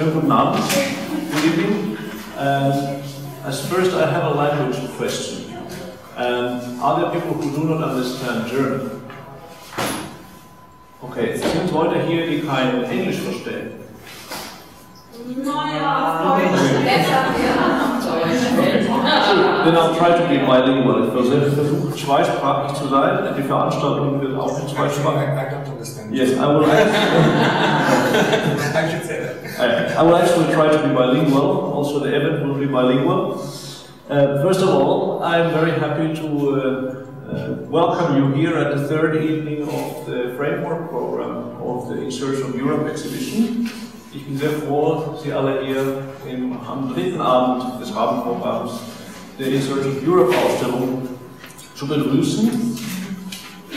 Schönen guten Abend. Good evening. As first, I have a language question. Are there people who do not understand German? Okay, es sind Leute hier, die kein Englisch verstehen. Then I'll try to be bilingual. Ich versuche zweisprachig zu sein. Die Veranstaltung wird auch in zweisprachig. I don't understand. Yes, I will. I should say that. I will actually try to be bilingual. Also, the event will be bilingual. First of all, I'm very happy to welcome you here at the third evening of the framework program of the In Search of Europe exhibition. Ich bin sehr froh, Sie alle hier am dritten Abend des Rahmenprogramms der In Search of Europe Ausstellung zu begrüßen.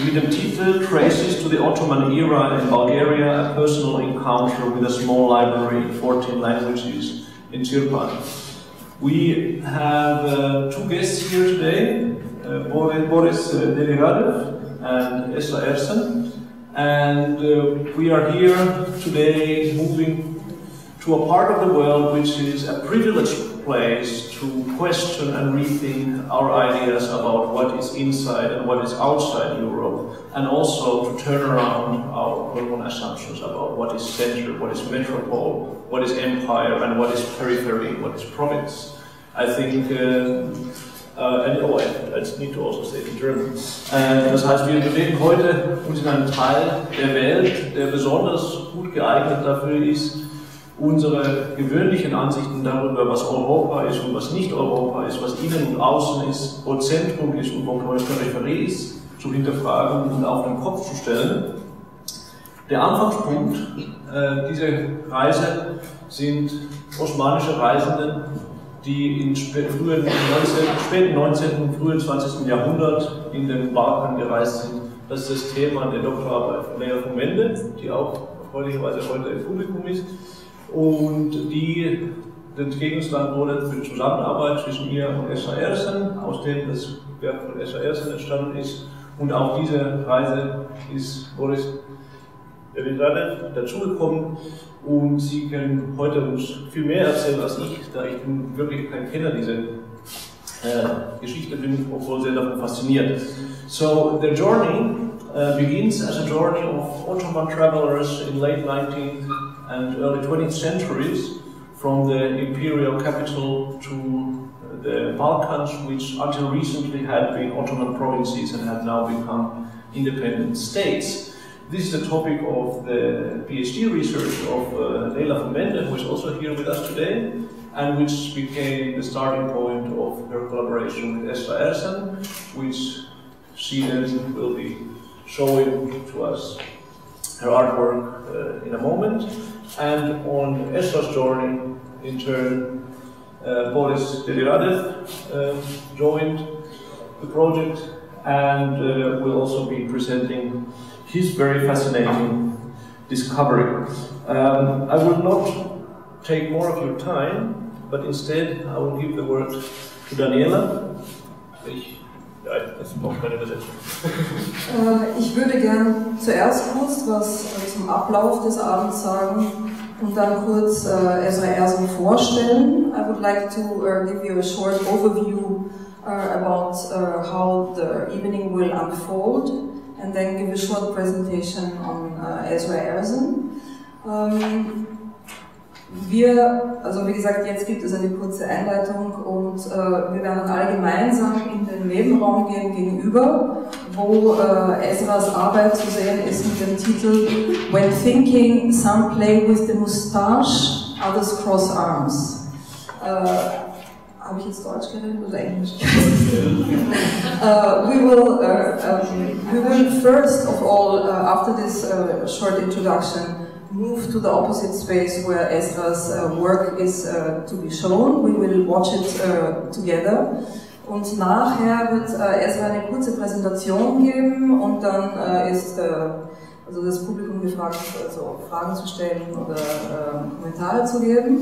Mit dem Titel Traces to the Ottoman Era in Bulgaria, a personal encounter with a small library in 14 languages in Tschirpan. We have two guests here today, Boris Deliradev and Esra Ersen. And we are here today moving to a part of the world which is a privileged place to question and rethink our ideas about what is inside and what is outside Europe, and also to turn around our common assumptions about what is center, what is metropole, what is empire, and what is periphery, what is province. I think I need to also say it in German. Das heißt, wir bewegen heute uns in einen Teil der Welt, der besonders gut geeignet dafür ist, unsere gewöhnlichen Ansichten darüber, was Europa ist und was nicht Europa ist, was innen und außen ist, wo Zentrum ist und wo Peripherie ist, zu hinterfragen und auf den Kopf zu stellen. Der Anfangspunkt dieser Reise sind osmanische Reisende, die im späten 19., frühen 20. Jahrhundert in den Balkan gereist sind. Das ist das Thema der Doktorarbeit von Lea von Mende, die auch erfreulicherweise heute im Publikum ist, und die das Gegenstand wurde für die Zusammenarbeit zwischen ihr und Esra Ersen, aus dem das Werk von Esra Ersen entstanden ist. Und auf diese Reise ist Boris dazugekommen. Und Sie können heute uns viel mehr erzählen als ich, da ich wirklich kein Kenner dieser Geschichte bin, obwohl sehr davon fasziniert. So, the journey begins as a journey of Ottoman travelers in late 19th and early 20th centuries from the imperial capital to the Balkans, which until recently had been Ottoman provinces and have now become independent states. This is the topic of the PhD research of Leila von Mende, who is also here with us today, and which became the starting point of her collaboration with Esra Ersen, which she then will be showing to us her artwork in a moment. And on Esra's journey, in turn, Boris Deliradev joined the project and will also be presenting his very fascinating discovery. I will not take more of your time, but instead I will give the word to Daniela. Ich würde gern zuerst kurz was zum Ablauf des Abends sagen und dann kurz Esra Ersen vorstellen. I would like to give you a short overview about how the evening will unfold, and then give a short presentation on Esra Ersen. Also wie gesagt, jetzt gibt es eine kurze Einleitung und wir werden alle gemeinsam in den Nebenraum gehen gegenüber, wo Esras Arbeit zu sehen ist mit dem Titel When Thinking, Some Play with the Mustache, Others Cross Arms. Habe ich jetzt Deutsch geredet oder Englisch? We will first of all, after this short introduction, move to the opposite space where Esra's work is to be shown. We will watch it together. Und nachher wird Esra eine kurze Präsentation geben und dann ist also das Publikum gefragt, also Fragen zu stellen oder Kommentare zu geben.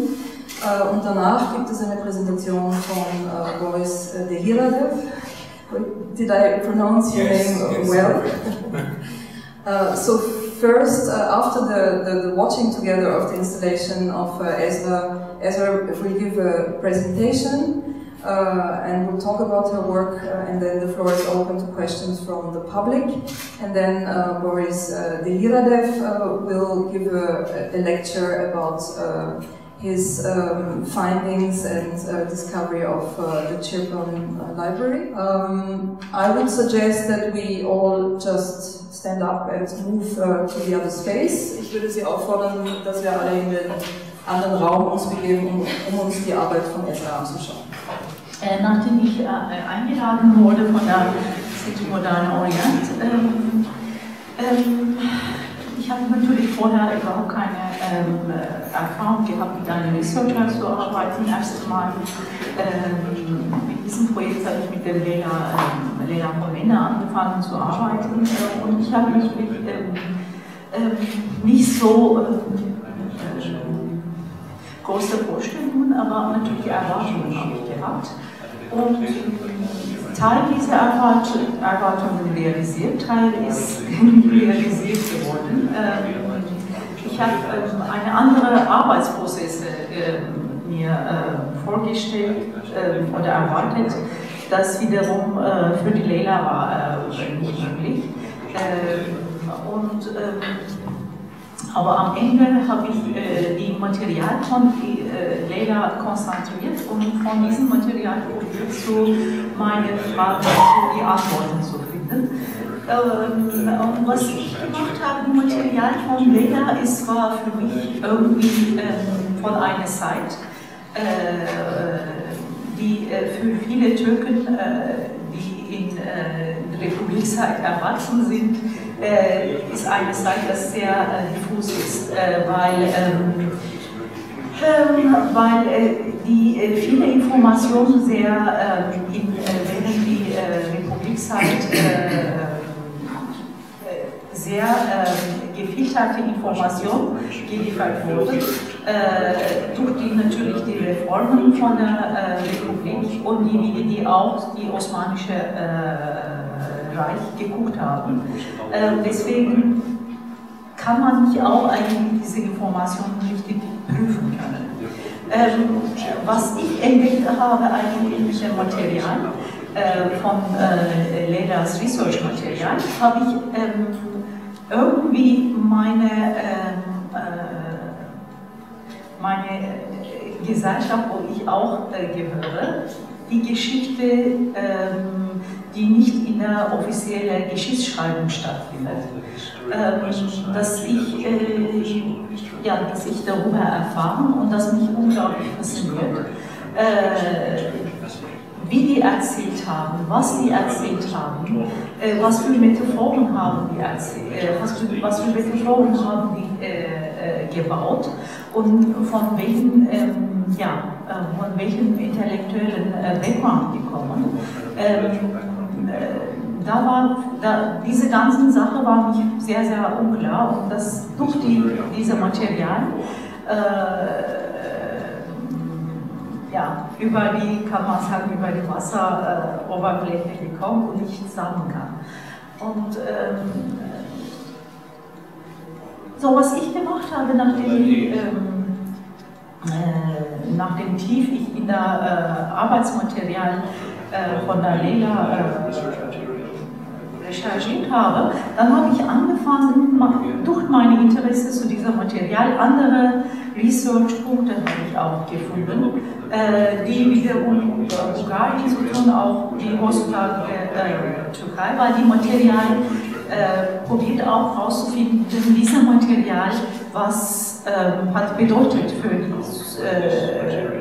Und danach gibt es eine Präsentation von Boris Deliradev. Did I pronounce your name well? So first, after the watching together of the installation of Esra will give a presentation and we'll talk about her work, and then the floor is open to questions from the public. And then Boris Deliradev will give a lecture about his findings and discovery of the Tschirpan library. I would suggest that we all just stand up and move to the other space. Ich würde Sie auffordern, dass wir alle in den anderen Raum uns begeben, um uns die Arbeit von Esra anzuschauen. Nachdem ich eingeladen wurde von der City Moderne Orient, ich habe natürlich vorher überhaupt keine Erfahrung gehabt, mit einem Researcher zu arbeiten. Erst mal mit diesem Projekt habe ich mit dem Lehrer von Männer angefangen zu arbeiten, und ich habe mich nicht so große Vorstellungen, aber natürlich Erwartungen habe ich gehabt. Und Teil dieser Erwartungen realisiert, Teil ist realisiert geworden. Ich habe eine andere Arbeitsprozesse mir vorgestellt oder erwartet. Das wiederum für die Lehrer war nicht möglich. Aber am Ende habe ich die Material von Lehrer konzentriert und von diesem Material probiert, zu meine Fragen, die Antworten zu finden. Und was ich gemacht habe, das Material von Lehrer, war für mich irgendwie von einer Zeit, die für viele Türken, die in der Republikzeit erwachsen sind, ist eine Zeit, das sehr diffus ist, weil die viele Informationen sehr während die Republikzeit sehr gefilterte Informationen geliefert wurden, durch die natürlich die Reformen von der Republik und die auch die Osmanische Reich geguckt haben. Deswegen kann man nicht auch eigentlich diese Informationen richtig prüfen können. Was ich entdeckt habe, eigentlich Material von Ledas Research-Material, habe ich irgendwie meine Gesellschaft, wo ich auch gehöre, die Geschichte, die nicht in der offiziellen Geschichtsschreibung stattfindet. Dass ich darüber erfahren und das mich unglaublich fasziniert, wie die erzählt haben, was die erzählt haben, was für Metaphoren haben die erzählt, was für Metaphoren haben die gebaut und von welchen intellektuellen Background die kommen. Diese ganzen Sachen waren mir sehr, sehr unklar, und das durch diese Material über die, kann man sagen, über die Wasseroberfläche gekommen und ich sagen kann. Und so, was ich gemacht habe, nachdem tief ich in der Arbeitsmaterial von der Lehrer recherchiert habe, dann habe ich angefangen, durch meine Interesse zu diesem Material andere Research-Punkte habe ich auch gefunden, die wiederum mit Bulgarien zu tun, auch die heutzutage Türkei, weil die Material probiert auch herauszufinden, dieses Material, was hat bedeutet für die,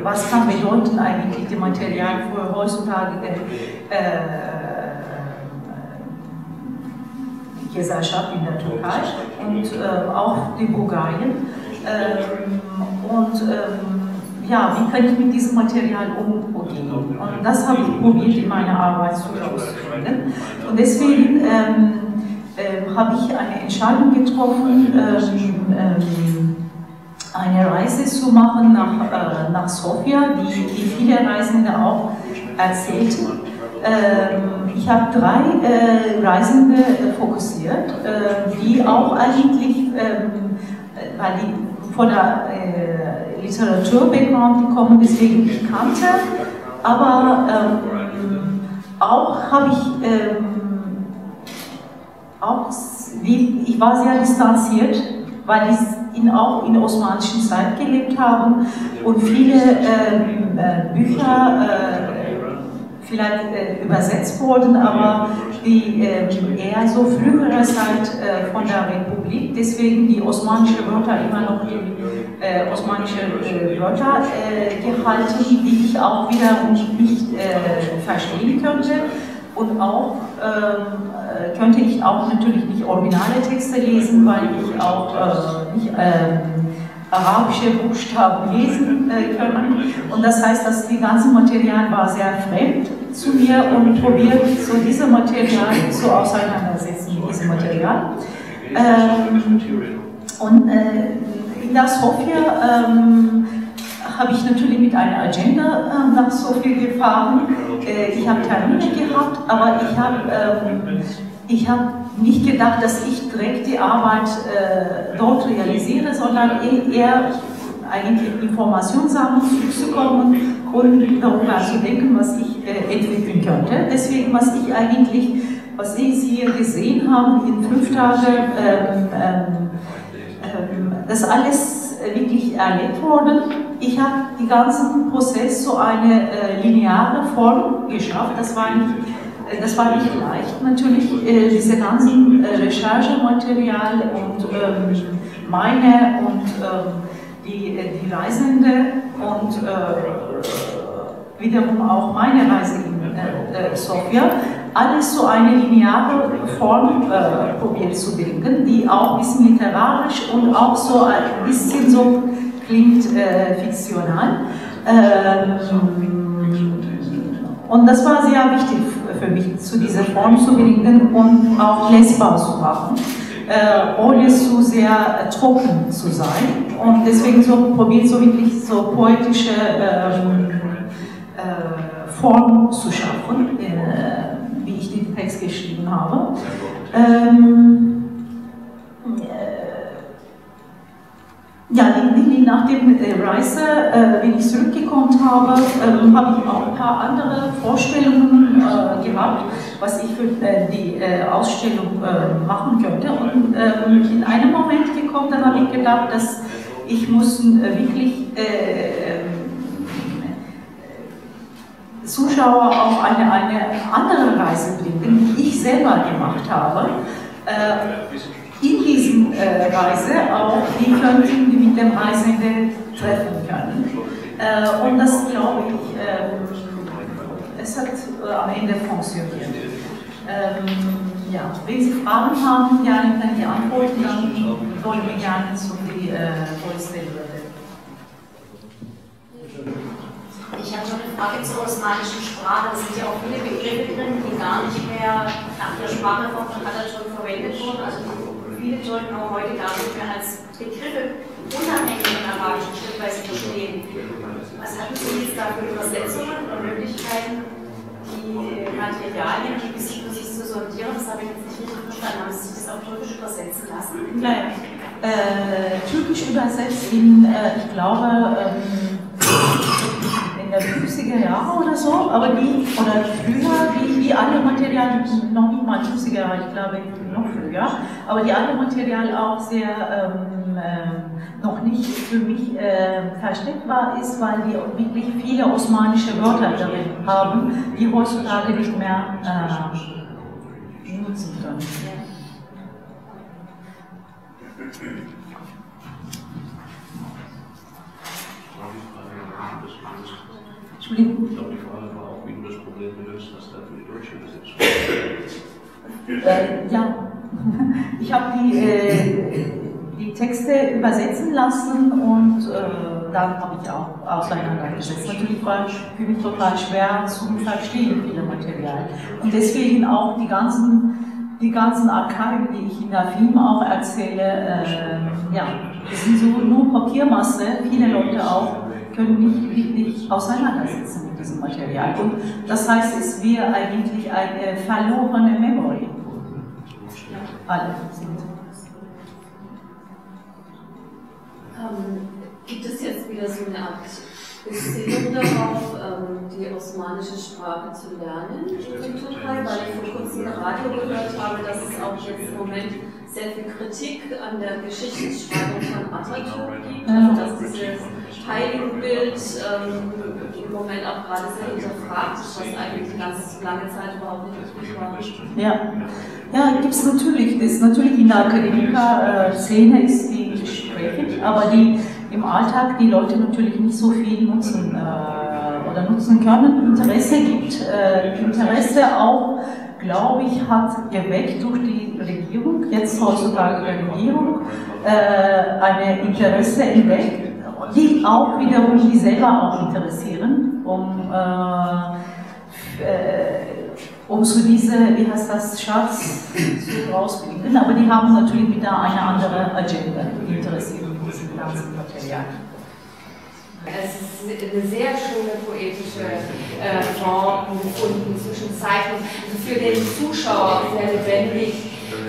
was kann bedeuten eigentlich das Material für heutzutage Gesellschaft in der Türkei und auch die Bulgarien. Wie kann ich mit diesem Material umgehen? Und das habe ich probiert in meiner Arbeit herauszufinden. Und deswegen habe ich eine Entscheidung getroffen, eine Reise zu machen nach Sofia, die viele Reisende auch erzählten. Ich habe 3 Reisende fokussiert, die auch eigentlich, weil die von der Literatur-Background kommen, deswegen ich kannte, aber auch habe ich war sehr distanziert, weil die auch in der osmanischen Zeit gelebt haben und viele Bücher vielleicht übersetzt wurden, aber die eher so frühere Zeit von der Republik, deswegen die osmanische Wörter immer noch die osmanische Wörter gehalten, die ich auch wiederum nicht verstehen könnte. Und auch könnte ich auch natürlich nicht originale Texte lesen, weil ich auch nicht arabische Buchstaben lesen kann. Und das heißt, dass die ganze Material war sehr fremd zu mir und probiert so dieses Material so auseinandersetzen mit diesem Material. Und in der Sofia habe ich natürlich mit einer Agenda nach Sofia gefahren. Ich habe Termine gehabt, aber ich habe nicht gedacht, dass ich direkt die Arbeit dort realisiere, sondern eher eigentlich Informationen sammeln, zurückzukommen und darüber zu denken, was ich entwickeln könnte. Deswegen, was Sie hier gesehen haben in 5 Tagen, das alles wirklich erlebt worden. Ich habe den ganzen Prozess so eine lineare Form geschafft. Das war nicht leicht, natürlich, diese ganzen Recherchematerial und meine und die Reisende und wiederum auch meine Reise in Sofia, alles so eine lineare Form probiert zu bringen, die auch ein bisschen literarisch und auch so ein bisschen so klingt fiktional. Und das war sehr wichtig für mich, zu dieser Form zu bringen und auch lesbar zu machen, ohne zu sehr trocken zu sein. Und deswegen so probiert so wirklich so poetische Form zu schaffen, wie ich den Text geschrieben habe. Ja, nach der Reise, wenn ich zurückgekommen habe, habe ich auch ein paar andere Vorstellungen gehabt, was ich für die Ausstellung machen könnte. Und in einem Moment gekommen, dann habe ich gedacht, dass ich muss wirklich Zuschauer auf eine andere Reise bringen, die ich selber gemacht habe. In diesen Reise auch die könnten, die mit dem Reisenden treffen können. Und das glaube ich, es hat am Ende funktioniert. Ja, wenn Sie Fragen haben, gerne können Sie antworten, dann wollen wir gerne zu Boris Deliradev. Ich habe noch eine Frage zur osmanischen Sprache. Es sind ja auch viele Begriffe drin, die gar nicht mehr nach der Sprachreform von Atatürk verwendet wurden. Also viele Türken auch heute gar nicht mehr als Begriffe unabhängig von arabischen schrittweise verstehen. Was hatten Sie jetzt da für Übersetzungen oder Möglichkeiten, die Materialien, die Besiegungen sich zu sortieren? Das habe ich jetzt nicht richtig verstanden. Haben Sie sich das auf Türkisch übersetzen lassen? Nein, Türkisch übersetzt in, ich glaube, in der 50er Jahre oder so, aber oder früher, wie alle Materialien, noch nicht mal 50er Jahre, ich glaube noch früher, aber die alle Materialien auch sehr noch nicht für mich verständbar ist, weil die wirklich viele osmanische Wörter darin haben, die heutzutage nicht mehr nutzen können. Entschuldigung. Ich glaube, die Frage war auch, wie du das Problem gelöst hast, da für die deutsche Übersetzung. Ja, ich habe die Texte übersetzen lassen und dann habe ich auch auseinandergesetzt. Natürlich war es für mich total schwer zu verstehen, viele Material. Und deswegen auch die ganzen Archive, die ich in der Film auch erzähle, ja, das sind so nur Papiermasse. Viele Leute auch können nicht wirklich auseinandersetzen mit diesem Material. Und das heißt, es wäre eigentlich eine verlorene Memory. Alle sind. Gibt es jetzt wieder so eine Art Besinnung darauf, die osmanische Sprache zu lernen in der Türkei, weil ich vor kurzem im Radio gehört habe, dass es auch jetzt im Moment sehr viel Kritik an der Geschichtsschreibung von Atatürk gibt, also dass dieses Heiligenbild im Moment auch gerade sehr hinterfragt ist, was eigentlich die ganz lange Zeit überhaupt nicht üblich war. Ja, gibt es natürlich. Das ist natürlich in der Akademiker-Szene ist die gesprächig, aber die im Alltag die Leute natürlich nicht so viel nutzen oder nutzen können. Interesse gibt. Interesse auch, glaube ich, hat geweckt durch die Regierung, jetzt heutzutage die Regierung, eine Interesse entdeckt, die auch wiederum die selber auch interessieren, um zu diese, wie heißt das, Schatz zu rausbilden, aber die haben natürlich wieder eine andere Agenda, die interessieren diesen ganzen Material. Es ist eine sehr schöne poetische Form gefunden zwischen Zeichnung, also für den Zuschauer sehr lebendig,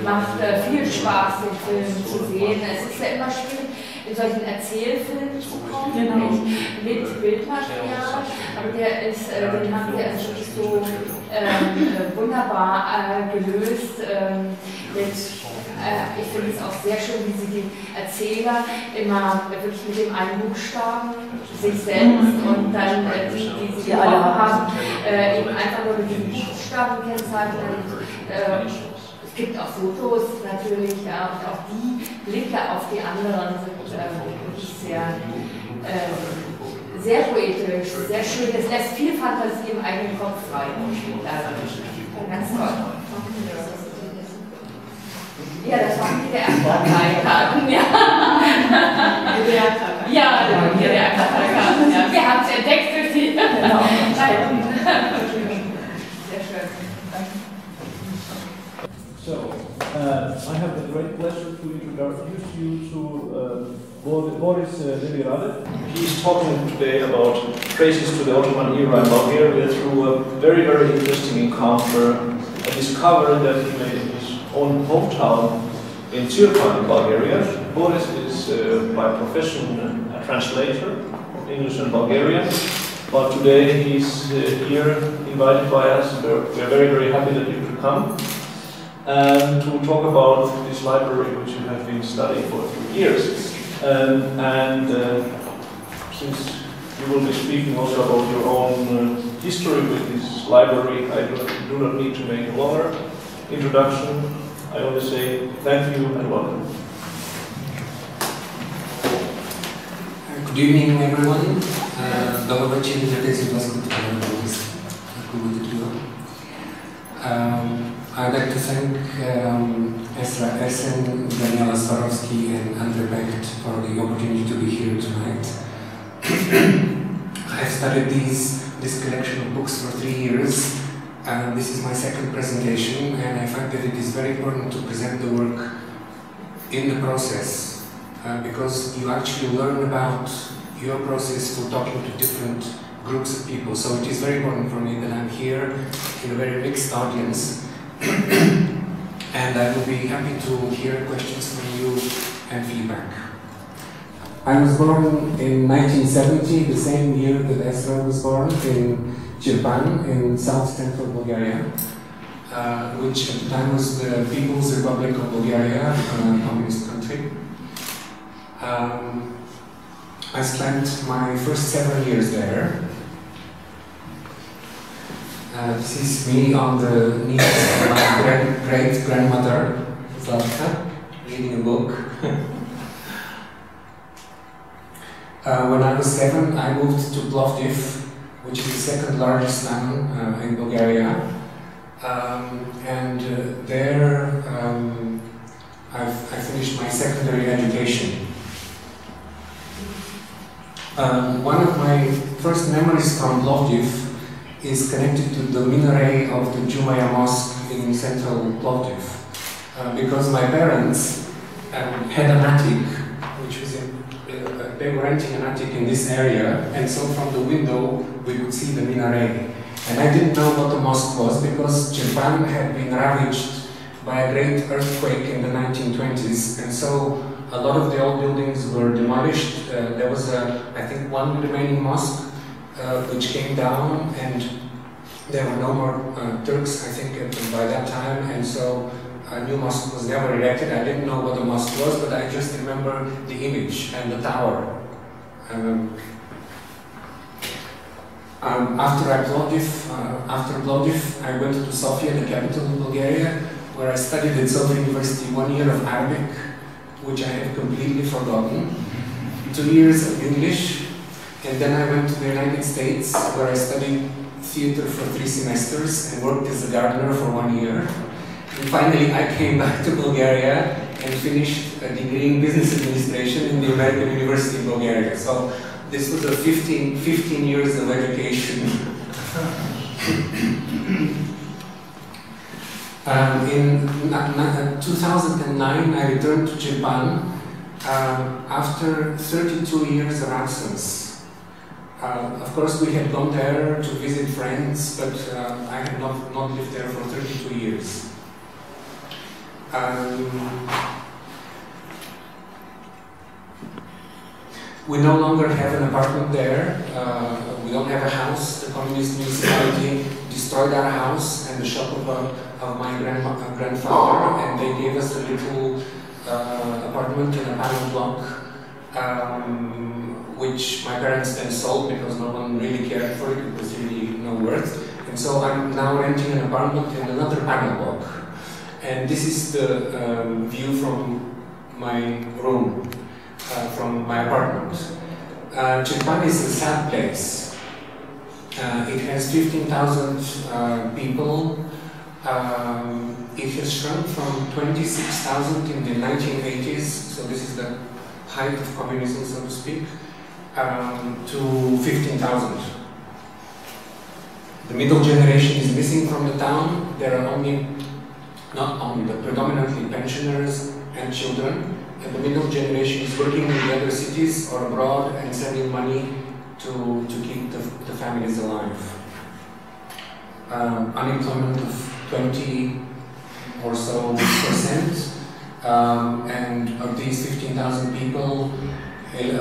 macht viel Spaß, den Film zu sehen. Es ist ja immer schwierig, in solchen Erzählfilmen zu kommen, mit Bildmaterial, aber den haben wir also wirklich so wunderbar gelöst. Ich finde es auch sehr schön, wie sie die Erzähler immer wirklich mit dem einen Buchstaben, sich selbst und dann die sie gesprochen haben, eben einfach nur mit diesen Buchstaben kennzeichnen. Es gibt auch Fotos natürlich, ja, und auch die Blicke auf die anderen sind wirklich sehr, sehr poetisch, sehr schön. Es lässt viel Fantasie im eigenen Kopf frei. Ganz toll. Ja, das waren die DDR-Karten, ja. Ja, die DDR-Karten, ja. Wir haben es entdeckt durch die. Genau. Sehr schön. So, I have the great pleasure to introduce you to Boris Deliradev. He's talking today about traces to the Ottoman era in Bulgaria through a very, very interesting encounter, a discovery that he made in his own hometown in Tschirpan in Bulgaria. Boris is by profession a translator of English and Bulgarian, but today he's here invited by us. We're very, very happy that you could come and to talk about this library which you have been studying for 3 years. Since you will be speaking also about your own history with this library, I do not need to make a longer introduction. I only say thank you and welcome. Good evening, everyone. Добър вечер, тези от вас, които I'd like to thank Esra, Ersen, Daniela Swarovski and Andre Becht for the opportunity to be here tonight. I've studied this collection of books for 3 years. This is my second presentation, and I find that it is very important to present the work in the process, because you actually learn about your process for talking to different groups of people. So it is very important for me that I'm here in a very mixed audience, and I will be happy to hear questions from you and feedback. I was born in 1970, the same year that Esra was born, in Tschirpan, in south-central Bulgaria, which at the time was the People's Republic of Bulgaria, a communist country. I spent my first 7 years there. This is me on the knees of my great-grandmother, Zlatka, reading a book. When I was 7, I moved to Plovdiv, which is the second largest town in Bulgaria. There I finished my secondary education. One of my first memories from Plovdiv is connected to the minaret of the Jumaya Mosque in central Plovdiv, because my parents had an attic which was they were renting an attic in this area, and so from the window we could see the minaret. And I didn't know what the mosque was because Tschirpan had been ravaged by a great earthquake in the 1920s, and so a lot of the old buildings were demolished. There was, I think, one remaining mosque which came down, and there were no more Turks, I think, by that time, and so a new mosque was never erected. I didn't know what the mosque was, but I just remember the image and the tower. After Plovdiv, I went to Sofia, the capital of Bulgaria, where I studied at Sofia University 1 year of Arabic, which I have completely forgotten, 2 years of English, and then I went to the United States, where I studied theater for 3 semesters and worked as a gardener for 1 year. And finally, I came back to Bulgaria and finished a degree in business administration in the American University in Bulgaria. So this was a 15 years of education. In 2009, I returned to Tschirpan after 32 years of absence. Of course, we had gone there to visit friends, but I had not lived there for 32 years. We no longer have an apartment there. We don't have a house. The communist municipality destroyed our house and the shop of my grandfather, and they gave us a little apartment in a panel block, which my parents then sold because no one really cared for it. It was really no worth. And so I'm now renting an apartment in another panel block. And this is the view from my room, from my apartment. Tschirpan is a sad place. It has 15,000 people. It has shrunk from 26,000 in the 1980s, so this is the height of communism, so to speak, to 15,000. The middle generation is missing from the town. There are not only, but predominantly pensioners and children, and the middle generation is working in the other cities or abroad and sending money to keep the families alive. Unemployment of 20 or so %, and of these 15,000 people,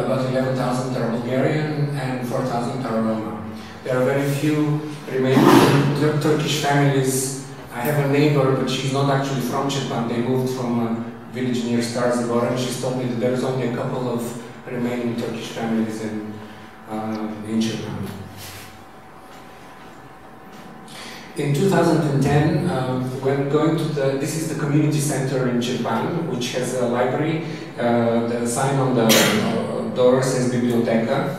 about 11,000 are Bulgarian and 4,000 are Roma. There are very few remaining Turkish families. I have a neighbor, but she's not actually from Tschirpan. They moved from a village near Starzagor, and she's told me that there's only a couple of remaining Turkish families in Tschirpan. In 2010, when going to this is the community center in Tschirpan, which has a library. The sign on the door says Biblioteca.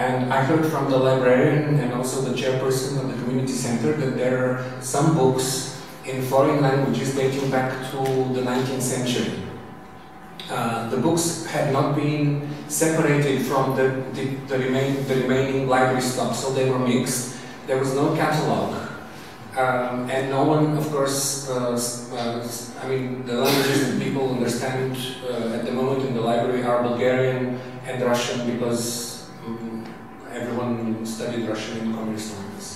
And I heard from the librarian and also the chairperson of the community center that there are some books in foreign languages dating back to the 19th century. The books had not been separated from the remaining library stock, so they were mixed. There was no catalog, and no one, of course, I mean, the languages that people understand at the moment in the library are Bulgarian and Russian, because everyone studied Russian in communist times.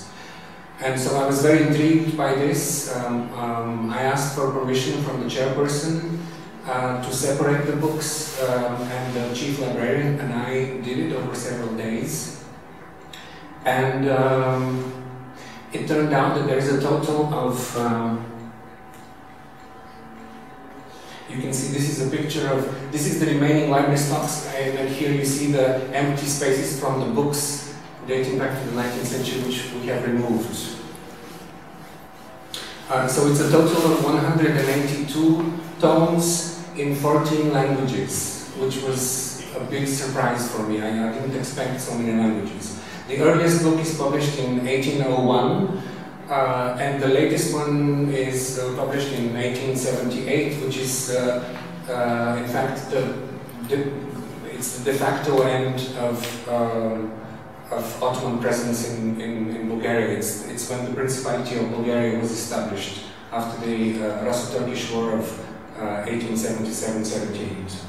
And so I was very intrigued by this. I asked for permission from the chairperson to separate the books, and the chief librarian and I did it over several days. And it turned out that there is a total of, you can see this is a picture of, this is the remaining library stocks, and here you see the empty spaces from the books dating back to the 19th century, which we have removed. So it's a total of 182 tomes in 14 languages, which was a big surprise for me. I didn't expect so many languages. The earliest book is published in 1801, and the latest one is published in 1878, which is, in fact, it's the de facto end of Ottoman presence in Bulgaria. It's when the Principality of Bulgaria was established after the Russo-Turkish War of 1877-78.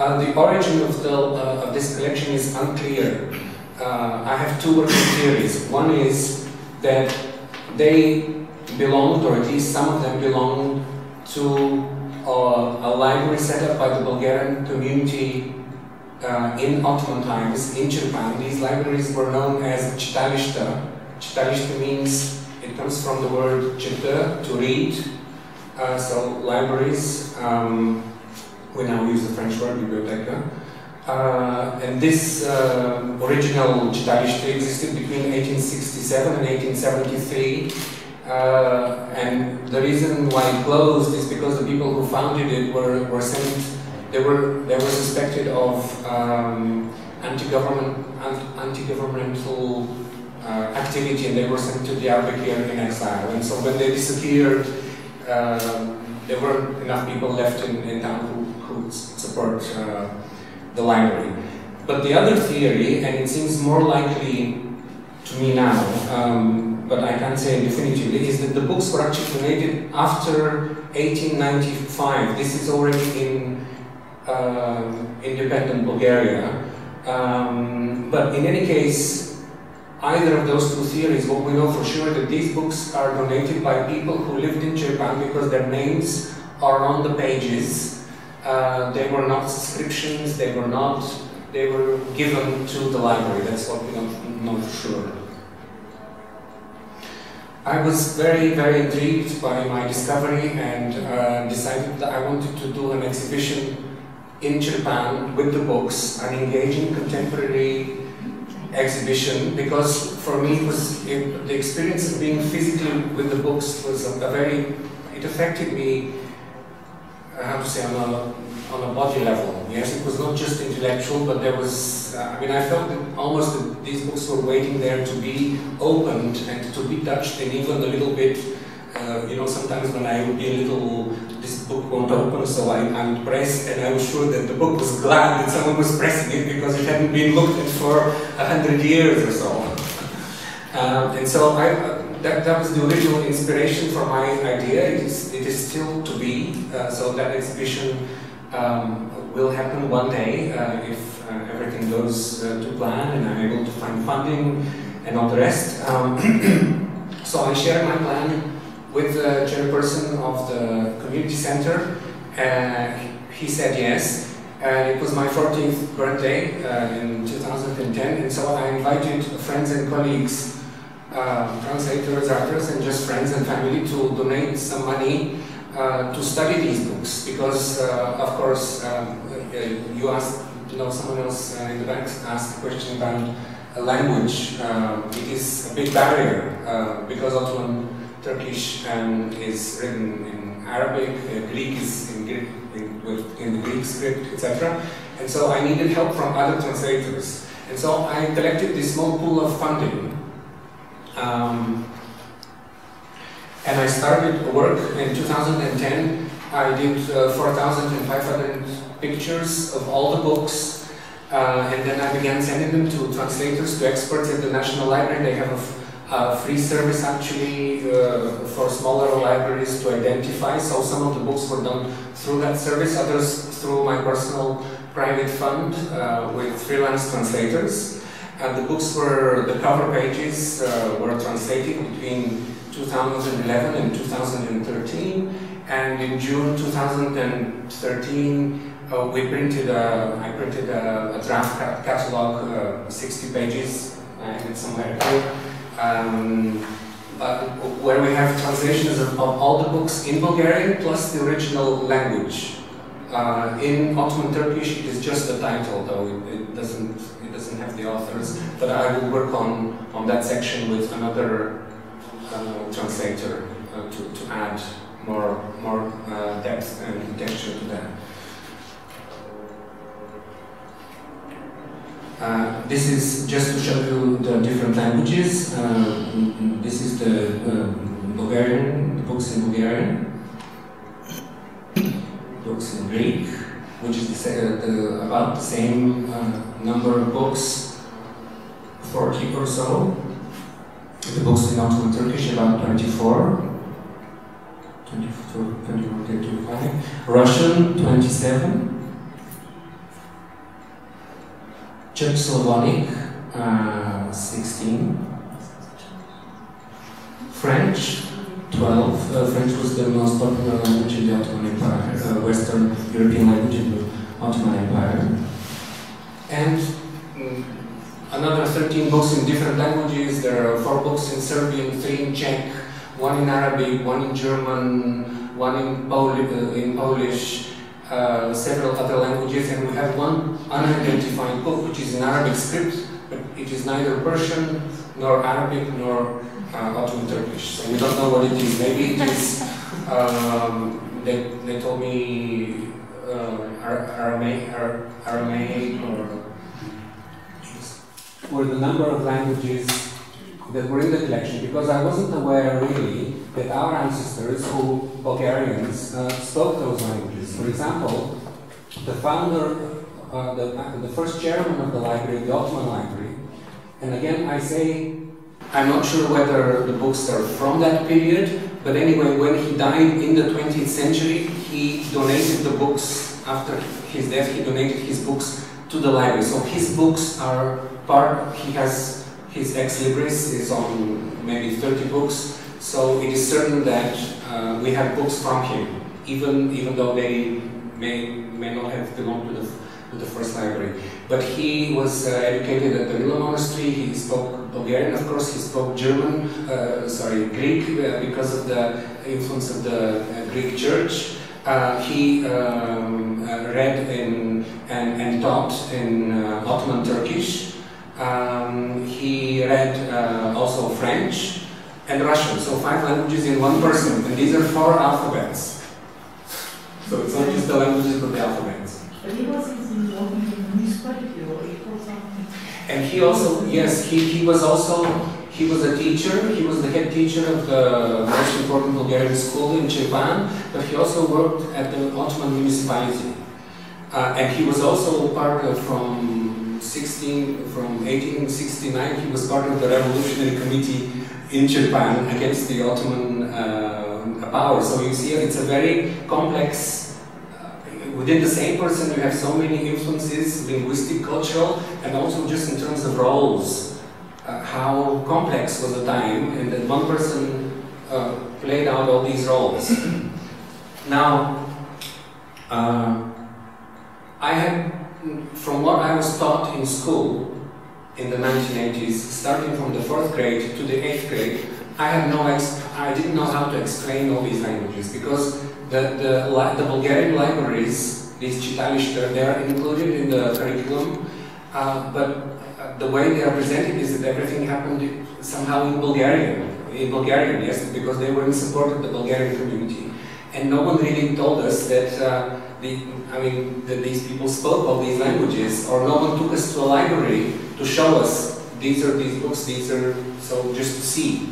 The origin of this collection is unclear. I have two working theories. One is that they belonged, or at least some of them belonged, to a library set up by the Bulgarian community in Ottoman times in Tschirpan. These libraries were known as Chitališta. Chitališta means, it comes from the word chita, to read. So libraries, we now use the French word biblioteca. And this original Chitališta existed between 1867 and 1873. And the reason why it closed is because the people who founded it were sent. They were suspected of anti-governmental activity, and they were sent to Diyarbakir in exile. And so when they disappeared, there weren't enough people left in town who support the library. But the other theory, and it seems more likely to me now, but I can't say definitively, is that the books were actually donated after 1895. This is already in independent Bulgaria. But in any case, either of those two theories, what we know for sure that these books are donated by people who lived in Tschirpan because their names are on the pages. They were not subscriptions, they were given to the library. That's what we don't know for sure. I was very, very intrigued by my discovery and decided that I wanted to do an exhibition in Tschirpan with the books, an engaging contemporary exhibition, because for me the experience of being physically with the books was it affected me, how to say, on a body level. Yes, it was not just intellectual, but there was, I felt that almost that these books were waiting there to be opened and to be touched, and even a little bit, sometimes when I would be a little, this book won't open, so I would press, and I was sure that the book was glad that someone was pressing it because it hadn't been looked at for 100 years or so. And so that was the original inspiration for my idea. It is still to be, so that exhibition will happen one day if everything goes to plan and I'm able to find funding and all the rest. So I shared my plan with the chairperson of the community center. He said yes. It was my 14th birthday in 2010, and so I invited friends and colleagues, translators, artists, and just friends and family to donate some money to study these books, because of course you asked, someone else in the back asked a question about language. It is a big barrier because Ottoman Turkish is written in Arabic, Greek is in the Greek script, etc. And so I needed help from other translators. And so I collected this small pool of funding. And I started work in 2010. I did 4,500 pictures of all the books, and then I began sending them to translators, to experts at the National Library. They have a free service actually for smaller libraries to identify. So some of the books were done through that service, others through my personal private fund with freelance translators. And the books the cover pages were translated between 2011 and 2013, and in June 2013 I printed a draft catalog, 60 pages, I have it somewhere here, where we have translations of all the books in Bulgarian plus the original language. In Ottoman Turkish it is just the title, though it doesn't have the authors, but I will work on that section with another translator to add more depth and texture to that. This is just to show you the different languages. This is the books in Bulgarian, books in Greek, which is about the same number of books, 40 or so. The books in Ottoman Turkish about 24, 25. Russian 27. Czechoslovak, 16. French, 12. French was the most popular language in the Ottoman Empire, Western European language in the Ottoman Empire. And another 13 books in different languages. There are 4 books in Serbian, 3 in Czech, 1 in Arabic, 1 in German, 1 in Polish, several other languages, and we have 1 unidentified book which is in Arabic script, but it is neither Persian nor Arabic nor Ottoman Turkish, so we don't know what it is. Maybe it is, they told me Aramaic or the number of languages that were in the collection, because I wasn't aware really that our ancestors, who Bulgarians, spoke those languages. For example, the founder, the first chairman of the library, the Ottoman library, and again I say, I'm not sure whether the books are from that period, but anyway, when he died in the 20th century, he donated the books. After his death, he donated his books to the library. So his books are part, he has his ex libris is on maybe 30 books, so it is certain that we have books from him, even though they may not have belonged to the first library. But he was educated at the Lila Monastery. He spoke Bulgarian, of course. He spoke German, Greek, because of the influence of the Greek Church. He read and taught in Ottoman Turkish. He read also French and Russian, so 5 languages in one person, and these are 4 alphabets. So it's not just the languages, but the alphabets. But he was involved in the municipality, or it was something. And he also, yes, he was a teacher. He was the head teacher of the most important Bulgarian school in Tschirpan, but he also worked at the Ottoman municipality. And he was also part of, from 1869, he was part of the revolutionary committee in Tschirpan against the Ottoman power. So you see, it's a very complex. Within the same person, you have so many influences, linguistic, cultural, and also just in terms of roles. How complex was the time, and that one person played out all these roles. Now, I had, from what I was taught in school in the 1980s, starting from the 4th grade to the 8th grade, I didn't know how to explain all these languages, because the Bulgarian libraries, these chitalište, they are included in the curriculum, but the way they are presented is that everything happened somehow in Bulgarian, yes, because they were in support of the Bulgarian community. And no one really told us that, that these people spoke all these languages, or no one took us to a library to show us, these are these books, these are, so just to see.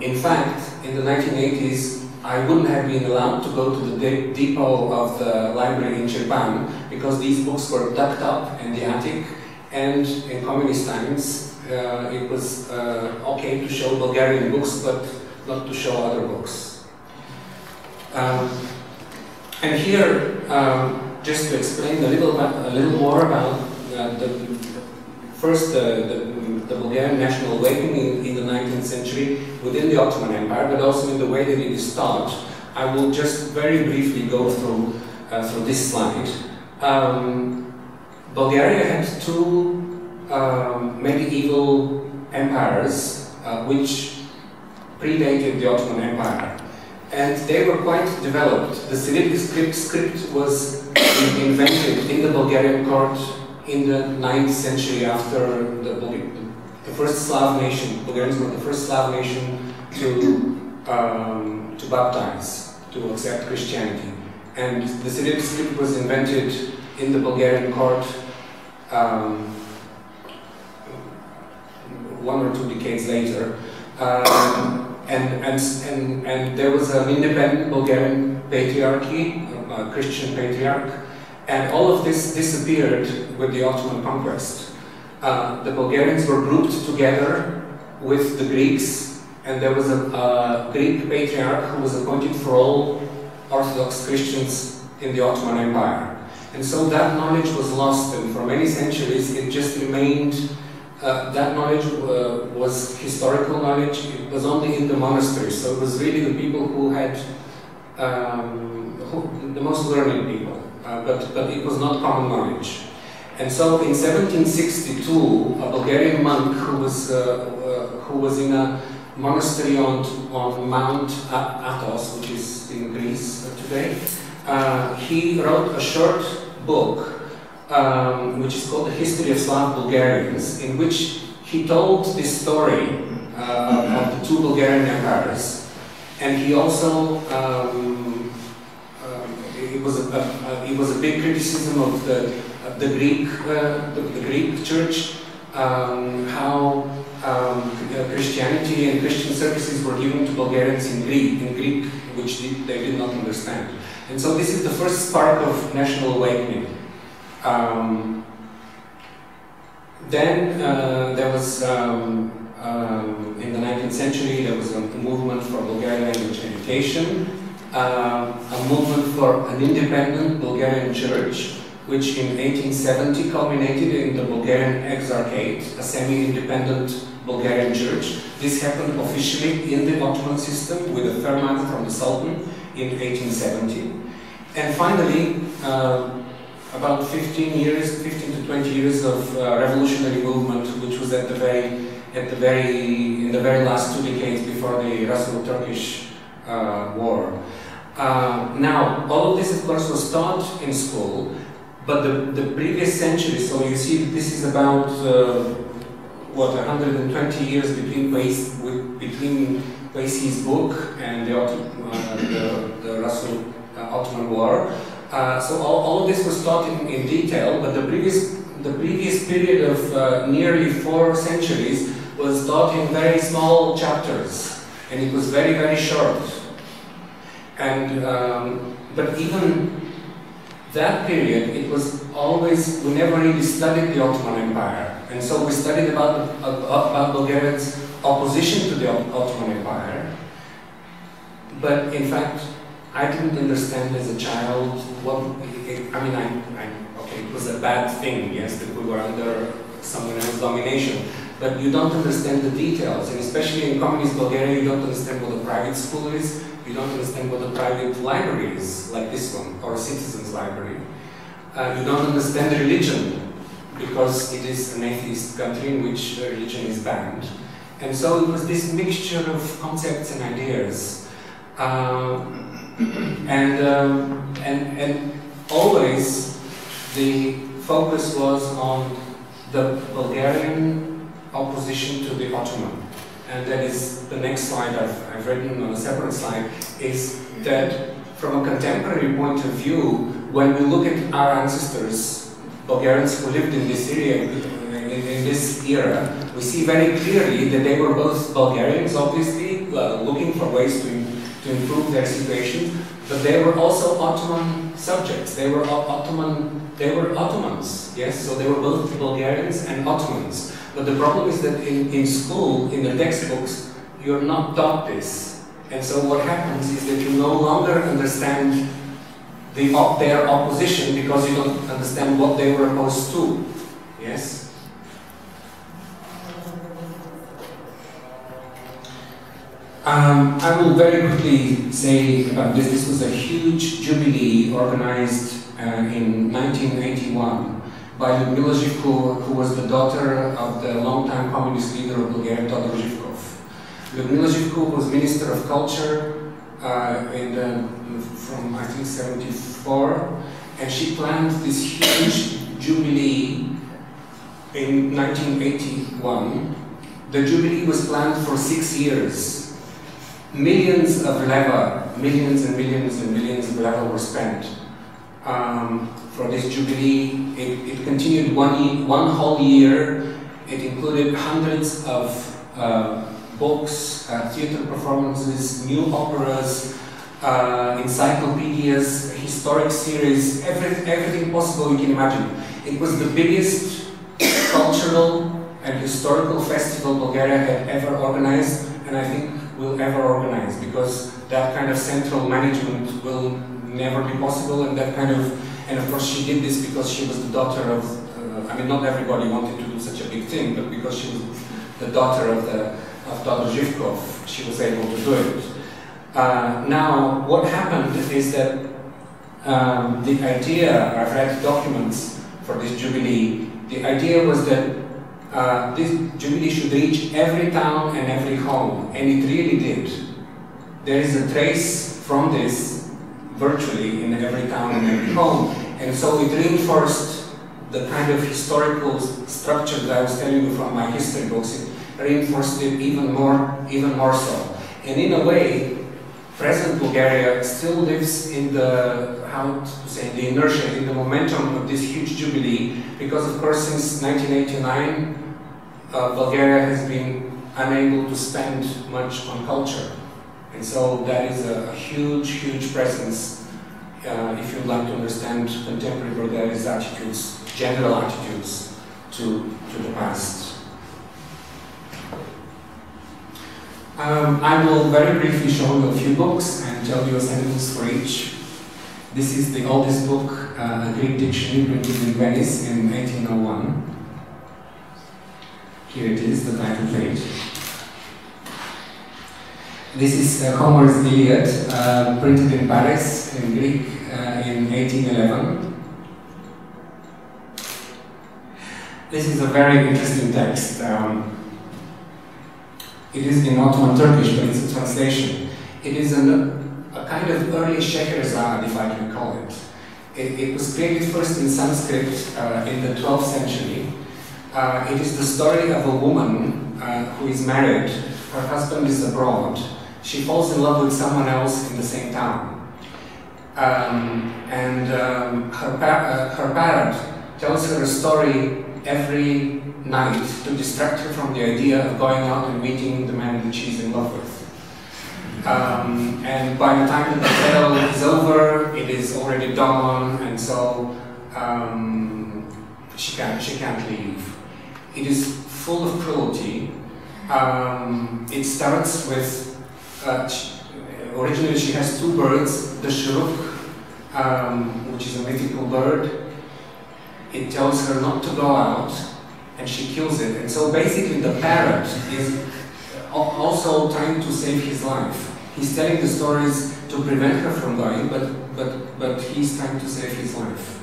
In fact, in the 1980s, I wouldn't have been allowed to go to the depot of the library in Tschirpan, because these books were tucked up in the attic, and in communist times it was okay to show Bulgarian books, but not to show other books. And here, just to explain a little more about the Bulgarian national awakening in the 19th century within the Ottoman Empire, but also in the way that it is taught. I will just very briefly go through this slide. Bulgaria had 2 medieval empires which predated the Ottoman Empire, and they were quite developed. The Cyrillic script was invented in the Bulgarian court in the 9th century after the first Slav nation. Bulgarians were the first Slav nation to baptize, to accept Christianity. And the Cyrillic script was invented in the Bulgarian court 1 or 2 decades later. And there was an independent Bulgarian patriarchy, a Christian patriarch, and all of this disappeared with the Ottoman conquest. The Bulgarians were grouped together with the Greeks, and there was a Greek patriarch who was appointed for all Orthodox Christians in the Ottoman Empire. And so that knowledge was lost, and for many centuries it just remained, that knowledge was historical knowledge. It was only in the monasteries, so it was really the people who had, the most learned people, but it was not common knowledge. And so in 1762, a Bulgarian monk who was in a monastery on Mount Athos, which is in Greece today, he wrote a short book which is called The History of Slav Bulgarians, in which he told this story of the two Bulgarian empires, and he also it was a big criticism of the Greek Church, how Christianity and Christian services were given to Bulgarians in Greek, which they did not understand. And so this is the first spark of national awakening. Then there was, in the 19th century, there was a movement for Bulgarian language education, a movement for an independent Bulgarian church, which in 1870 culminated in the Bulgarian Exarchate, a semi-independent Bulgarian church. This happened officially in the Ottoman system with a firman from the Sultan in 1870. And finally, about 15 to 20 years of revolutionary movement, which was in the very last 2 decades before the Russo-Turkish war. Now, all of this, of course, was taught in school, but the previous century, so you see, this is about, 120 years between Paisi's book and the Russo-Ottoman War. So all of this was taught in detail, but the previous period of nearly 4 centuries was taught in very small chapters, and it was very, very short. And but even that period, it was always, we never really studied the Ottoman Empire, and so we studied about Bulgaria's opposition to the Ottoman Empire. But in fact, I didn't understand as a child what, okay, it was a bad thing, yes, that we were under someone else's domination, but you don't understand the details, and especially in communist Bulgaria, you don't understand what a private school is, you don't understand what a private library is, like this one, or a citizen's library. You don't understand religion, because it is an atheist country in which religion is banned. And so it was this mixture of concepts and ideas. And always the focus was on the Bulgarian opposition to the Ottoman. And that is the next slide I've written on a separate slide, is that from a contemporary point of view, when we look at our ancestors, Bulgarians who lived in this area, in this era, we see very clearly that they were both Bulgarians, obviously, looking for ways to improve their situation, but they were also Ottoman subjects. They were Ottomans, yes, so they were both Bulgarians and Ottomans. But the problem is that in school, in the textbooks, you're not taught this. And so what happens is that you no longer understand their opposition because you don't understand what they were opposed to. Yes? I will very quickly say about this. This was a huge jubilee organized in 1981 by Lyudmila Živko, who was the daughter of the longtime communist leader of Bulgaria, Todor Živkov. Lyudmila Živko was Minister of Culture from I think 74, and she planned this huge jubilee in 1981. The jubilee was planned for 6 years. Millions of leva, millions and millions and millions of leva were spent for this jubilee. It continued one whole year. It included hundreds of books, theater performances, new operas, encyclopedias, historic series, everything possible you can imagine. It was the biggest cultural and historical festival Bulgaria had ever organized, and I think will ever organize, because that kind of central management will never be possible, and that kind of And of course she did this because she was the daughter of, I mean not everybody wanted to do such a big thing, but because she was the daughter of Dr. Zhivkov, she was able to do it. Now, what happened is that the idea, I've read documents for this jubilee, the idea was that this jubilee should reach every town and every home, and it really did. There is a trace from this virtually in every town and every home, and so it reinforced the kind of historical structure that I was telling you from my history books. It reinforced it even more so. And in a way, present Bulgaria still lives in the, how to say, the inertia, in the momentum of this huge jubilee, because of course since 1989, Bulgaria has been unable to spend much on culture. And so that is a huge, huge presence if you'd like to understand contemporary Bulgaria's attitudes, general attitudes to the past. I will very briefly show you a few books and tell you a sentence for each. This is the oldest book, a Greek dictionary printed in Venice in 1801. Here it is, the title page. This is Homer's Iliad, printed in Paris in Greek in 1811. This is a very interesting text. It is in Ottoman Turkish, but it's a translation. It is a kind of early Scheherazade, if I can call it. It was created first in Sanskrit in the 12th century. It is the story of a woman who is married. Her husband is abroad. She falls in love with someone else in the same town. Her parent tells her a story every night to distract her from the idea of going out and meeting the man that she's in love with. And by the time that the tale is over, it is already dawn, and so she can't leave. It is full of cruelty. It starts with, originally she has two birds, the shuruk, which is a mythical bird. It tells her not to go out, and she kills it. And so basically the parrot is also trying to save his life. He's telling the stories to prevent her from going, but he's trying to save his life.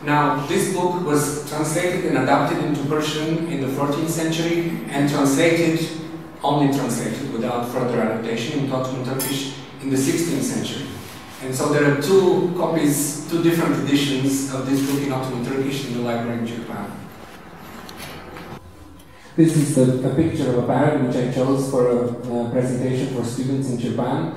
Now, this book was translated and adapted into Persian in the 14th century, and only translated without further adaptation into Ottoman Turkish in the 16th century. And so there are two copies, two different editions of this book in Ottoman Turkish in the library in Tschirpan. This is a picture of a parrot which I chose for a presentation for students in Tschirpan.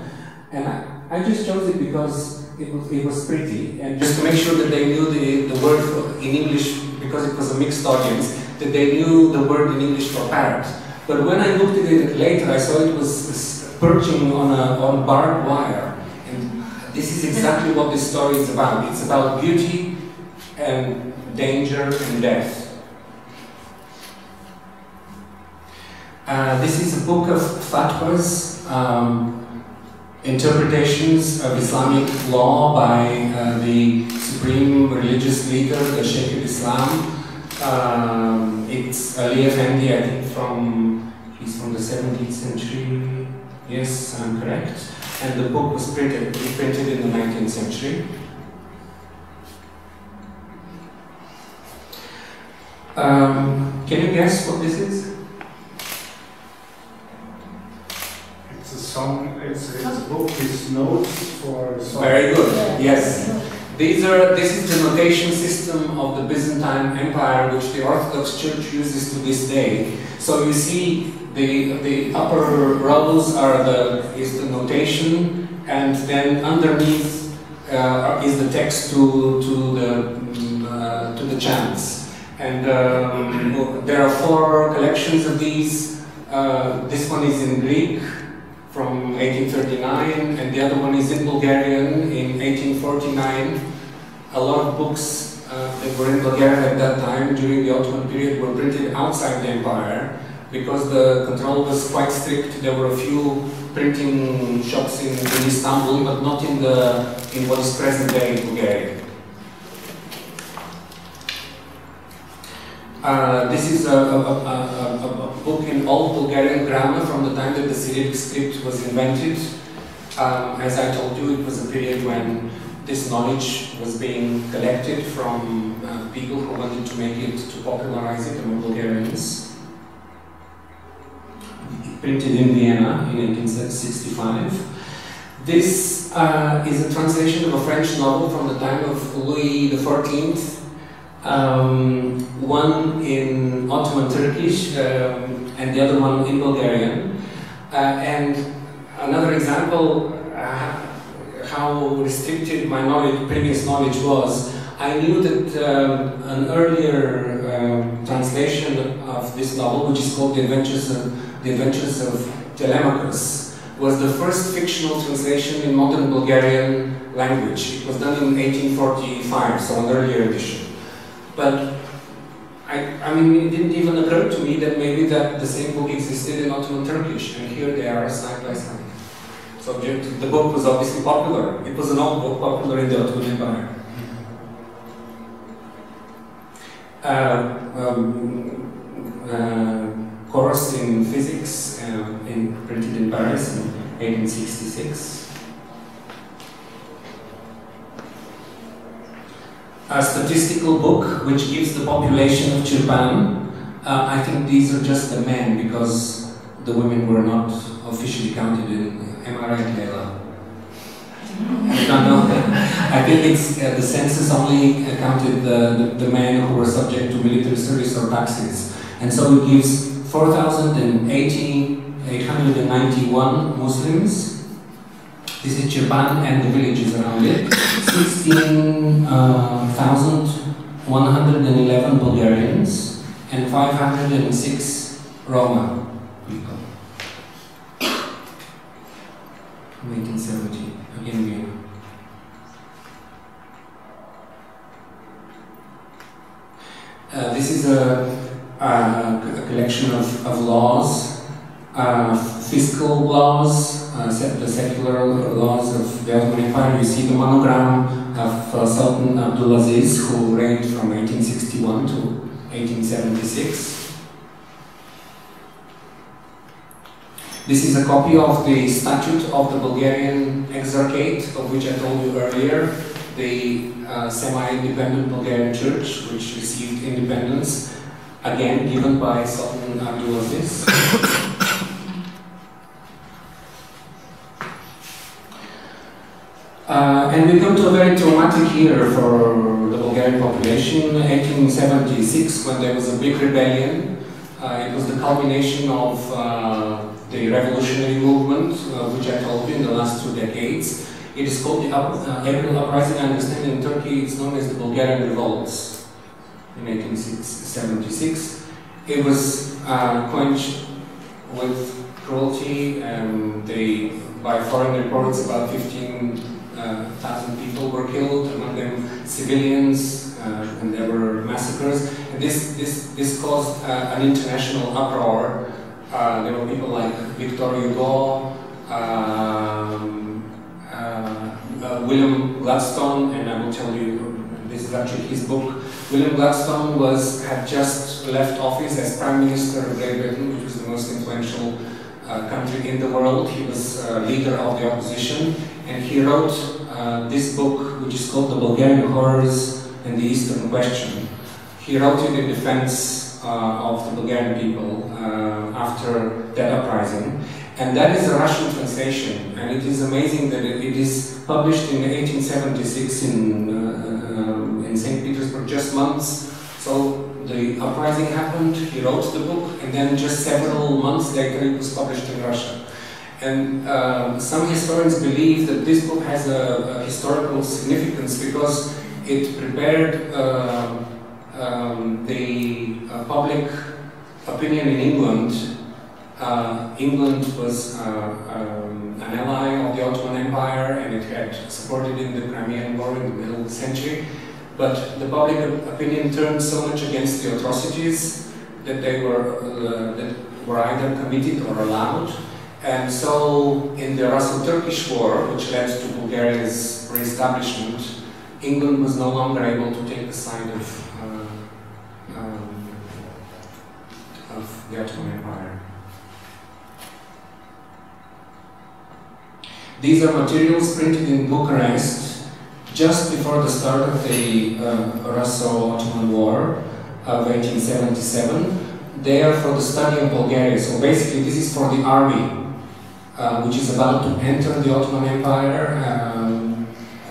And I just chose it because it was pretty, and just to make sure that they knew the word in English, because it was a mixed audience, that they knew the word in English for parrot. But when I looked at it later, I saw it was perching on barbed wire. And this is exactly what this story is about. It's about beauty and danger and death. This is a book of fatwas, interpretations of Islamic law by the supreme religious leader, the Sheikh of Islam. It's Ali Effendi, I think he's from the 17th century. Yes, I'm correct. And the book was reprinted in the 19th century. Can you guess what this is? It's a song, it's a book with notes for songs. Very good, yes. This is the notation system of the Byzantine Empire, which the Orthodox Church uses to this day. So you see the upper rows is the notation, and then underneath is the text to the chants. And there are 4 collections of these. This one is in Greek from 1839, and the other one is in Bulgarian in 1849. A lot of books that were in Bulgaria at that time during the Ottoman period were printed outside the empire because the control was quite strict. There were a few printing shops in Istanbul, but not in what is present day in Bulgaria. This is a book in old Bulgarian grammar from the time that the Cyrillic script was invented. As I told you, it was a period when this knowledge was being collected from people who wanted to make it, to popularize it among Bulgarians. Printed in Vienna in 1865. This is a translation of a French novel from the time of Louis XIV, one in Ottoman Turkish and the other one in Bulgarian. And another example how restricted my previous knowledge was, I knew that an earlier translation of this novel, which is called The Adventures of Telemachus, was the first fictional translation in modern Bulgarian language. It was done in 1845, so an earlier edition. But I mean, it didn't even occur to me that maybe the same book existed in Ottoman Turkish, and here they are side by side. So the book was obviously popular. It was an old book, popular in the Ottoman Empire. Course in physics, printed in Paris in 1866. A statistical book which gives the population of Tschirpan. I think these are just the men because the women were not officially counted in. Am I right, Leila? I don't know. I think it's the census only counted the men who were subject to military service or taxes, and so it gives 891 Muslims. This is Tschirpan and the villages around it. 16,111 Bulgarians and 506 Roma people. 1970, again Vienna. This is a collection of laws, fiscal laws, the secular laws of the Ottoman Empire. You see the monogram of Sultan Abdulaziz, who reigned from 1861 to 1876. This is a copy of the statute of the Bulgarian Exarchate, of which I told you earlier, the semi-independent Bulgarian church, which received independence, again given by Sultan Abdulaziz. And we come to a very traumatic year for the Bulgarian population, 1876, when there was a big rebellion. It was the culmination of the revolutionary movement, which I told you in the last 2 decades. It is called the April Uprising. I understand in Turkey it's known as the Bulgarian Revolts in 1876. It was quenched with cruelty, and by foreign reports about 15,000 people were killed, among them civilians, and there were massacres. And this caused an international uproar. There were people like Victor Hugo, William Gladstone, and I will tell you, this is actually his book. William Gladstone had just left office as Prime Minister of Great Britain, which was the most influential country in the world. He was leader of the opposition, and he wrote this book, which is called The Bulgarian Horrors and the Eastern Question. He wrote it in defense of the Bulgarian people after that uprising. And that is a Russian translation, and it is amazing that it is published in 1876 in St. Petersburg, just months. So the uprising happened, he wrote the book, and then just several months later it was published in Russia. And some historians believe that this book has a historical significance because it prepared the public opinion in England. England was an ally of the Ottoman Empire, and it had supported in the Crimean War in the middle of the century. But the public opinion turned so much against the atrocities that they were either committed or allowed. And so, in the Russo-Turkish War, which led to Bulgaria's re-establishment, England was no longer able to take the side of the Ottoman Empire. These are materials printed in Bucharest just before the start of the Russo-Ottoman War of 1877. They are for the study of Bulgaria. So basically this is for the army, which is about to enter the Ottoman Empire,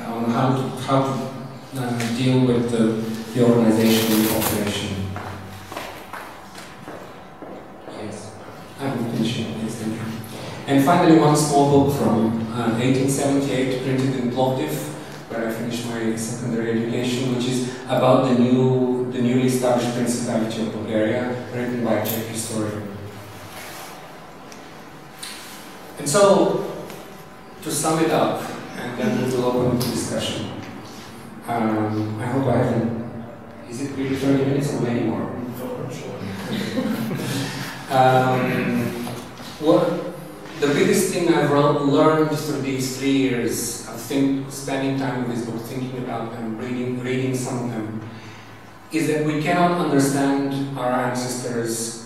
on how to deal with the organization of the population. Yes, I'm finishing. Yes, thank you. And finally, one small book from 1878, printed in Plovdiv, where I finished my secondary education, which is about the newly established Principality of Bulgaria, written by a Czech historian. And so, to sum it up, and then we will open to discussion. I hope I haven't. Is it really 30 minutes or many more? The biggest thing I've learned through these 3 years of spending time with this book, thinking about them, reading some of them, is that we cannot understand our ancestors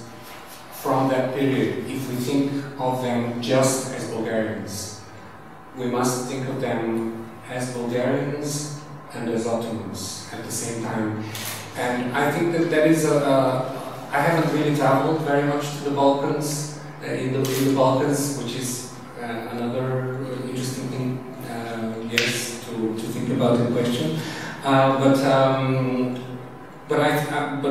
from that period if we think of them just as Bulgarians. We must think of them as Bulgarians and as Ottomans at the same time. And I think that is I haven't really traveled very much to the Balkans, in the Balkans, which is another interesting thing, yes, to think about in question. But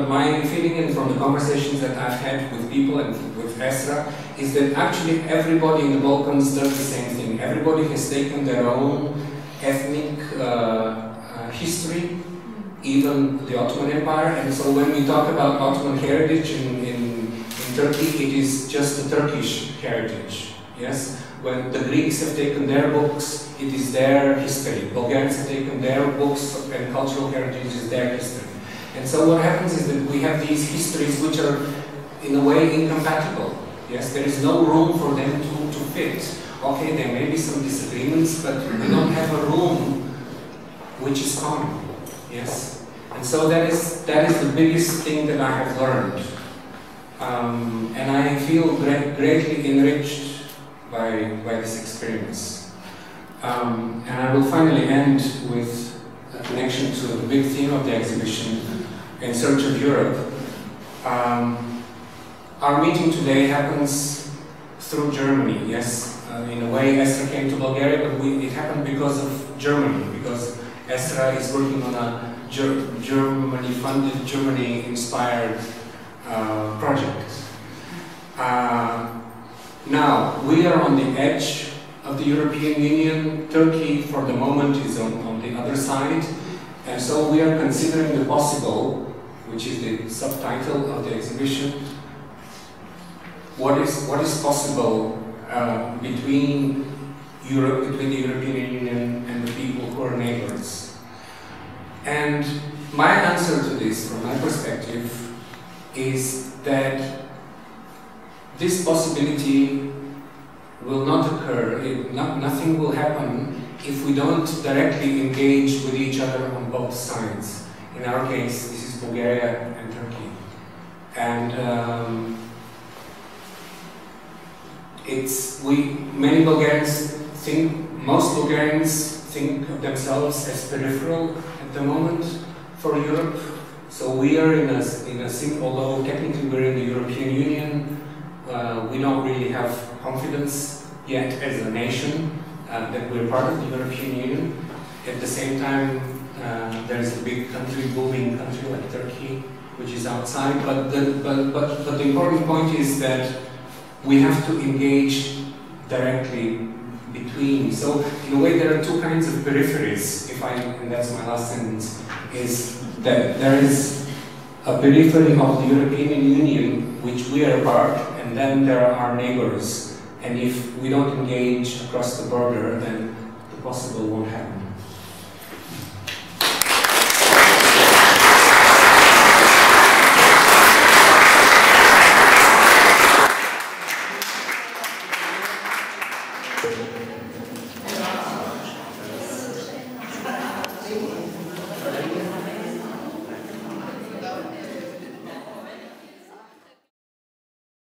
my feeling, and from the conversations that I've had with people and with Esra, is that actually everybody in the Balkans does the same thing. Everybody has taken their own ethnic history, even the Ottoman Empire, and so when we talk about Ottoman heritage in Turkey, it is just the Turkish heritage, yes? When the Greeks have taken their books, it is their history. Bulgarians have taken their books and cultural heritage is their history. And so what happens is that we have these histories which are in a way incompatible, yes? There is no room for them to fit. Okay, there may be some disagreements, but we don't have a room which is common, yes? And so that is the biggest thing that I have learned. And I feel greatly enriched by this experience. And I will finally end with a connection to the big theme of the exhibition, In Search of Europe. Our meeting today happens through Germany, yes? In a way, Esra came to Bulgaria, but it happened because of Germany, because Esra is working on a Germany-funded, Germany-inspired project. Now, we are on the edge of the European Union. Turkey, for the moment, is on the other side. And so we are considering the possible, which is the subtitle of the exhibition, what is possible between Europe, between the European Union and the people who are neighbors. And my answer to this, from my perspective, is that this possibility will not occur, nothing will happen if we don't directly engage with each other on both sides. In our case, this is Bulgaria and Turkey. And most Bulgarians think of themselves as peripheral at the moment for Europe. So we are in a although technically we're in the European Union, we don't really have confidence yet as a nation that we're part of the European Union. At the same time, there is a big country, booming country like Turkey, which is outside. But the important point is that we have to engage directly between. So in a way, there are two kinds of peripheries. And that's my last sentence, is that there is a periphery of the European Union, which we are a part, and then there are our neighbors. And if we don't engage across the border, then the possible won't happen.